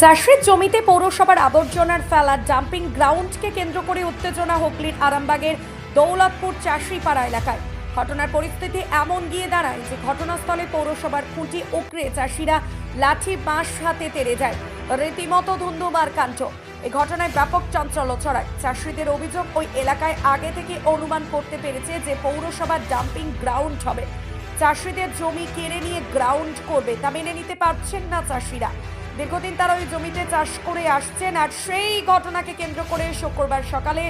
চাষের জমিতে পৌরসভার আবর্জনার ফেলা ডাম্পিং গ্রাউন্ডকে কেন্দ্র করে উত্তেজনা হুগলির আরামবাগের দৌলতপুর চাষিপাড়া এলাকায়। ঘটনার পরিস্থিতি এমন গিয়ে দাঁড়ায় যে ঘটনাস্থলে পৌরসভার খুঁটি উকড়ে চাষিরা লাঠি বাঁশ হাতে তেড়ে যায়। রীতিমতো ধুন্ধুমার কাণ্ড। এই ঘটনায় ব্যাপক চাঞ্চল্য ছড়ায়। চাষিদের অভিযোগ, ওই এলাকায় আগে থেকে অনুমান করতে পেরেছে যে পৌরসভার ডাম্পিং গ্রাউন্ড হবে। চাষিদের জমি কেড়ে নিয়ে গ্রাউন্ড করবে, তা মেনে নিতে পারছেন না চাষিরা। দীর্ঘদিন তারা ওই জমিতে চাষ করে আসছেন, আর সেই ঘটনাকে কেন্দ্র করে শুক্রবার সকালে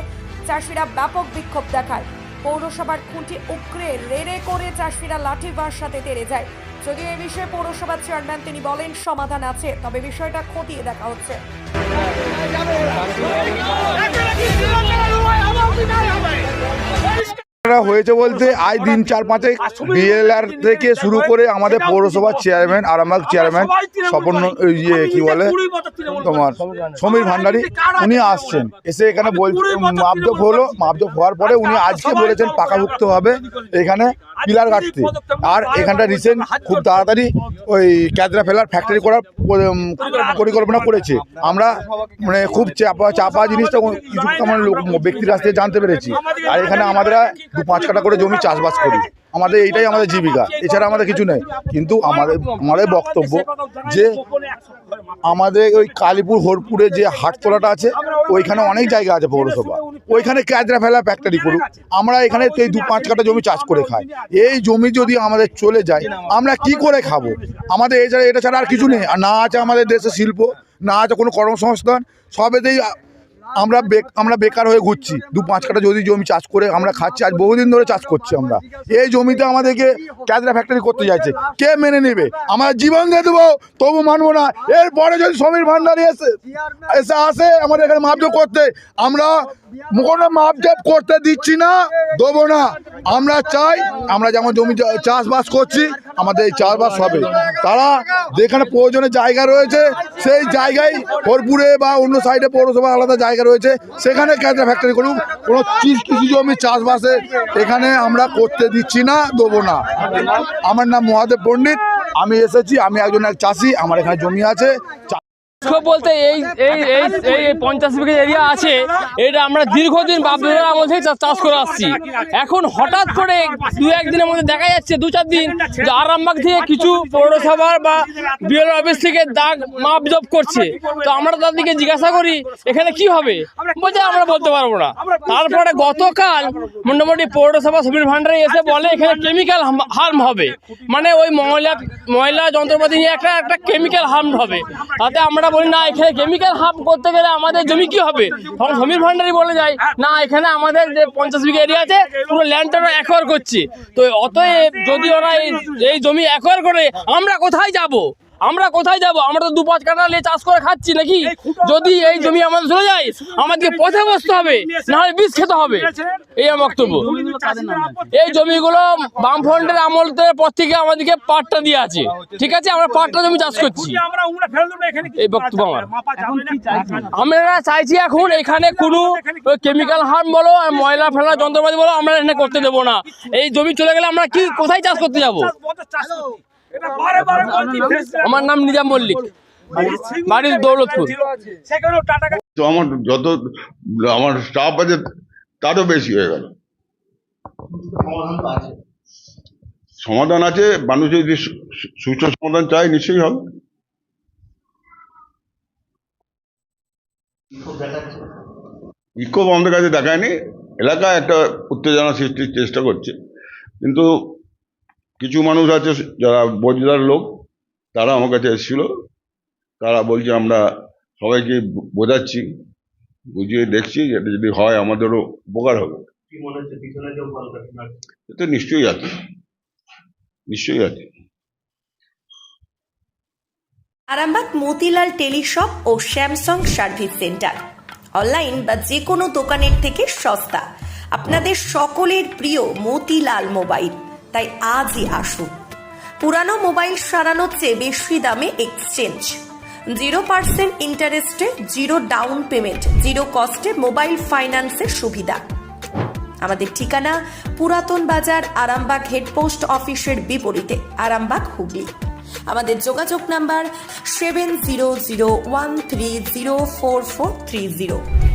চাষিরা ব্যাপক বিক্ষোভ দেখায়। পৌরসভার খুঁটি উকড়ে রেড়ে করে চাষিরা লাঠি বাঁশ সাথে তেড়ে যায়। যদিও এ বিষয়ে পৌরসভার চেয়ারম্যান তিনি বলেন সমাধান আছে, তবে বিষয়টা খতিয়ে দেখা হচ্ছে। হয়েছে বলতে আজ দিন 4-5 বিএলআর থেকে শুরু করে আমাদের পৌরসভার চেয়ারম্যান, আরামবাগ চেয়ারম্যান স্বপন কি বলে তোমার সমীর ভান্ডারী, উনি আসছেন, এসে এখানে মাপজোপ হলো। মাপজোপ হওয়ার পরে উনি আজকে বলেছেন পাকাভুক্ত হবে এখানে পিলার গাঁথতে। আর এখানটা রিসেন্ট খুব তাড়াতাড়ি ওই ক্যাদরা ফেলার ফ্যাক্টরি করার পরিকল্পনা করেছে। আমরা মানে খুব চাপা জিনিসটা কিছু আমার ব্যক্তির কাছ থেকে জানতে পেরেছি। আর এখানে আমাদের 2-5 কাঠা করে জমি চাষবাস করি, আমাদের এইটাই আমাদের জীবিকা, এছাড়া আমাদের কিছু নেই। কিন্তু আমাদের বক্তব্য যে আমাদের ওই কালীপুর হরপুরে যে হাটতলাটা আছে, ওইখানে অনেক জায়গা আছে পৌরসভা, ওইখানে ক্যাদরা ফেলা ফ্যাক্টরি করুক। আমরা এখানে এই 2-5 কাঠা জমি চাষ করে খাই। এই জমি যদি আমাদের চলে যায়, আমরা কি করে খাবো? আমাদের এটা ছাড়া আর কিছু নেই। আর না আছে আমাদের দেশে শিল্প, না আছে কোনো কর্মসংস্থান, সবেতেই আমরা বেকার হয়ে ঘুরছি। 2-5 কাঠা যদি জমি চাষ করে আমরা খাচ্ছি, আজ বহুদিন ধরে চাষ করছি আমরা। এই জমিতে আমাদেরকে ক্যাদরা ফ্যাক্টরি করতে যাচ্ছে, কে মেনে নেবে? আমরা জীবন দিয়ে দেবো, তবু মানবো না। এরপরে যদি সমীর ভান্ডারী আসে আমাদের এখানে মাপজোপ করতে, আমরা কোনো মাপজোপ করতে দিচ্ছি না, দেবো না। আমরা চাই আমরা যেমন জমি চাষবাস করছি, আমাদের এই চাষবাস হবে। তারা যেখানে প্রয়োজনের জায়গা রয়েছে, সেই জায়গায় হরপুরে বা অন্য সাইডে পৌরসভা আলাদা জায়গা রয়েছে, সেখানে ক্যাদরা ফ্যাক্টরি করুক। কোনো কৃষি জমি চাষবাসে এখানে আমরা করতে দিচ্ছি না, দেবো না। আমার নাম মহাদেব পণ্ডিত, আমি এসেছি, আমি একজন চাষি, আমার এখানে জমি আছে। বলতে এই 50 বিঘা এরিয়া আছে, এটা আমরা দীর্ঘদিন বাপদাদার আমল থেকে চাষ করে আসছি। এখন হঠাৎ করে 2-1 দিনের মধ্যে দেখা যাচ্ছে, 2-4 দিন যে আরামবাগ থেকে কিছু পৌরসভার বা বিএলও অফিস থেকে দাগ মাপজোপ করছে। তো আমরা তাদেরকে জিজ্ঞাসা করি এখানে কি হবে, বলছে আমরা বলতে পারবো না। তারপরে গতকাল মোটামুটি পৌরসভা সমীর ভান্ডারী এসে বলে এখানে কেমিক্যাল হার্ম হবে, মানে ওই ময়লা যন্ত্রপাতি নিয়ে একটা কেমিক্যাল হার্ম হবে। তাতে আমরা বলি না, এখানে কেমিক্যাল হার্ম করতে গেলে আমাদের জমি কি হবে? তখন সমীর ভান্ডারী বলে যায় না, এখানে আমাদের যে 50 বিঘা এরিয়া আছে পুরো ল্যান্ডটা ওরা অ্যাকোয়ার করছে। তো অতএব যদি ওরা এই জমি অ্যাকোয়ার করে, আমরা কোথায় যাব? আমরা তো 2-5 কাঠা নিয়ে চাষ করে খাচ্ছি নাকি? যদি এই জমি আমাদের চলে যায়, আমাদেরকে পথে বসতে হবে, না হয় বিষ খেতে হবে। এই আমার বক্তব্য। এই জমিগুলো বামফ্রন্টের আমলের পর থেকে আমাদেরকে পাট্টা দিয়ে আছে, ঠিক আছে? আমরা পাট্টা জমি চাষ করছি, এই বক্তব্য আমার। আমরা চাইছি এখন এখানে কোনো কেমিক্যাল হার্ম বলো, ময়লা ফেলা যন্ত্রপাতি বলো, আমরা এখানে করতে দেবো না। এই জমি চলে গেলে আমরা কোথায় চাষ করতে যাবো? আমার নাম নিজাম মল্লিক, বাড়ি দৌলতপুর। তো আমার স্টাফ আছে, তারও বেশি হয়ে গেল। সমাধান আছে, মানুষ যদি সুষ্ঠু সমাধান চায় নিশ্চয়ই হবে। বিক্ষোভ আমাদের কাছে দেখায়নি, এলাকায় একটা উত্তেজনা সৃষ্টির চেষ্টা করছে। কিন্তু কিছু মানুষ আছে যারা বোঝদার লোক, তারা আমার কাছে এসেছিল, তারা বলছে আমরা সবাইকে বোঝাচ্ছি, বুঝিয়ে দেখছি, এটা যদি হয় আমাদেরও উপকার হবে। এটা নিশ্চয়ই আছে। আরামবাগ মতিলাল টেলিশপ ও স্যামসাং সার্ভিস সেন্টার, অনলাইন বা যে কোনো দোকানের থেকে সস্তা। আপনাদের সকলের প্রিয় মতিলাল মোবাইল, তাই আজই আসুন। পুরানো মোবাইল সারানোর চেয়ে বেশি দামে এক্সচেঞ্জ, 0% ইন্টারেস্টে, 0 ডাউন পেমেন্ট, 0 কস্টে মোবাইল ফাইন্যান্সের সুবিধা। আমাদের ঠিকানা পুরাতন বাজার, আরামবাগ হেডপোস্ট অফিসের বিপরীতে, আরামবাগ হুগলি। আমাদের যোগাযোগ নাম্বার 7001304430।